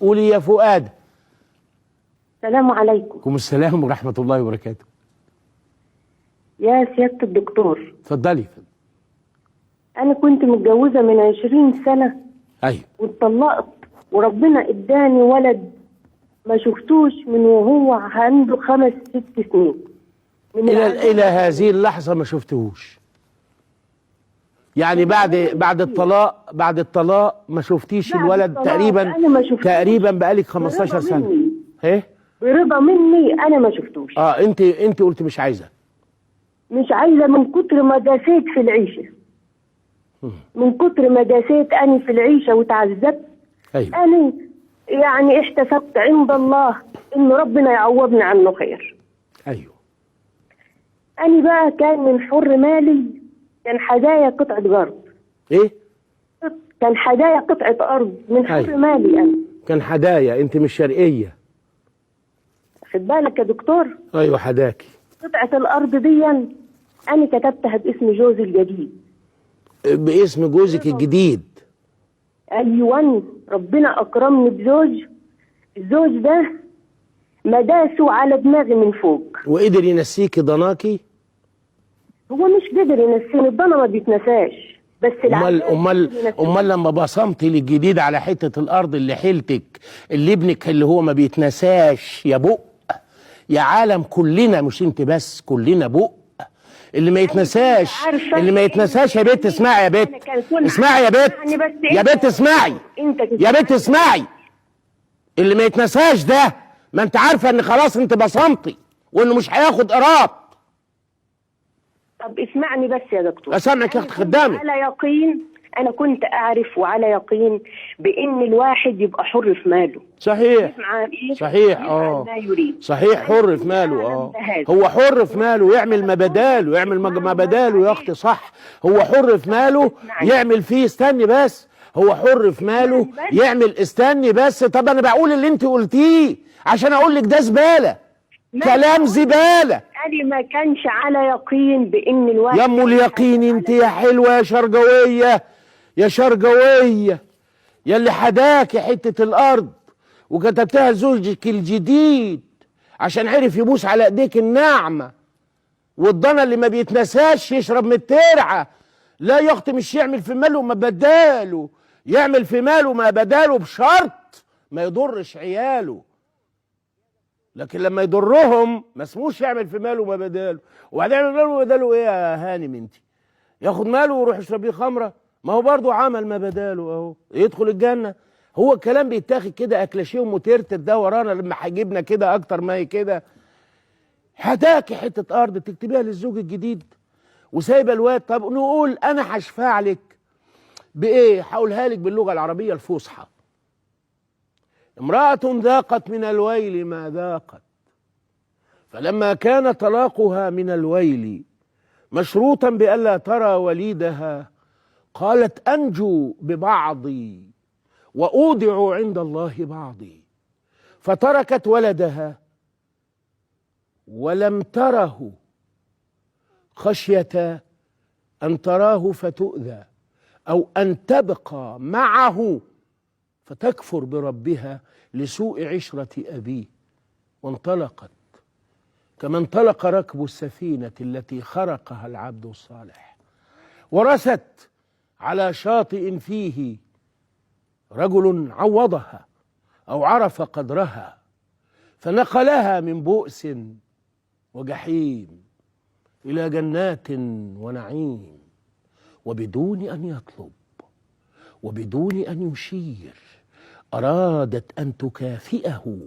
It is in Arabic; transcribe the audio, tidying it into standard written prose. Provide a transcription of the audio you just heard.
قولي يا فؤاد. السلام عليكم. وعليكم السلام ورحمة الله وبركاته. يا سيادة الدكتور، اتفضلي. أنا كنت متجوزة من 20 سنة. أيوه. واتطلقت وربنا اداني ولد ما شفتوش من وهو عنده 5-6 سنين. إلى هذه اللحظة ما شفتهوش. يعني بعد الطلاق ما شفتيش الولد تقريبا بقالك 15 سنة. ايه؟ برضا مني أنا ما شفتوش. انت قلت مش عايزة. مش عايزة من كتر ما داسيت في العيشة. من كتر ما داسيت أنا في العيشة وتعذبت. أيوه. أنا يعني احتسبت عند الله إن ربنا يعوضني عنه خير. أيوه. أنا بقى كان من حر مالي، كان حدايا قطعة أرض. إيه؟ كان حدايا قطعة أرض من حر أيوه. مالي أنا. كان حدايا، أنت مش شرقية. خد بالك يا دكتور. أيوه حداكي. قطعة الأرض دي أنا كتبتها باسم جوزي الجديد. باسم جوزك الجديد؟ أيوة. ربنا أكرمني بزوج. الزوج ده مداسه على دماغي من فوق. وقدر ينسيكي ضناكي؟ هو مش قدر ينسيني، الضنا ما بيتنساش. بس امال لما بصمتي للجديد على حته الارض اللي حيلتك، اللي ابنك اللي هو ما بيتنساش يا بق يا عالم، كلنا مش انت بس، كلنا بق اللي ما يتنساش. اللي ما يتنساش يا بنت، اسمعي يا بنت، اسمعي يا بنت، يا بنت اسمعي، يا بنت اسمعي. اللي ما يتنساش ده، ما انت عارفه ان خلاص انت بصمتي وانه مش هياخد قراب. طب اسمعني بس يا دكتور. اسمعك يا اخت خدامي. على يقين، انا كنت اعرف وعلى يقين بان الواحد يبقى حر في ماله. صحيح صحيح. صحيح، حر في ماله. هو حر في ماله يعمل ما بداله، يعمل ما بداله يا اختي. صح، هو حر في ماله يعمل فيه. استني بس، هو حر في ماله يعمل. استني بس. طب انا بقول اللي انت قلتيه عشان اقول لك ده زباله، كلام زباله. أنا ما كانش على يقين بان الواحد. يا ام اليقين انت يا حلوه يا شرقويه، يا شرقويه، يا اللي حداكي حته الارض وكتبتها لزوجك الجديد عشان عرف يبوس على ايديك الناعمه. والضنا اللي ما بيتنساش يشرب من الترعه. لا يا اختي، مش يعمل في ماله ما بداله، يعمل في ماله ما بداله بشرط ما يضرش عياله. لكن لما يضرهم ما اسموش يعمل في ماله ما بداله. وبعدين يعمل ماله ما بداله ايه يا هانم انت؟ ياخد ماله ويروح يشرب بيه خمره؟ ما هو برضه عمل ما بداله اهو، يدخل الجنه. هو الكلام بيتاخد كده اكلاشيه ومترتب ده ورانا لما هيجيبنا كده اكتر ما هي كده. هداكي حته ارض تكتبيها للزوج الجديد وسايبه الواد. طب نقول انا هشفع لك بايه؟ هقولها لك باللغه العربيه الفصحى. امرأة ذاقت من الويل ما ذاقت، فلما كان طلاقها من الويل مشروطا بألا ترى وليدها قالت أنجو ببعضي وأودع عند الله بعضي، فتركت ولدها ولم تره خشية أن تراه فتؤذى أو أن تبقى معه فتكفر بربها لسوء عشرة أبيه، وانطلقت كما انطلق ركب السفينة التي خرقها العبد الصالح، ورست على شاطئ فيه رجل عوضها أو عرف قدرها فنقلها من بؤس وجحيم إلى جنات ونعيم، وبدون أن يطلب وبدون أن يشير أرادت أن تكافئه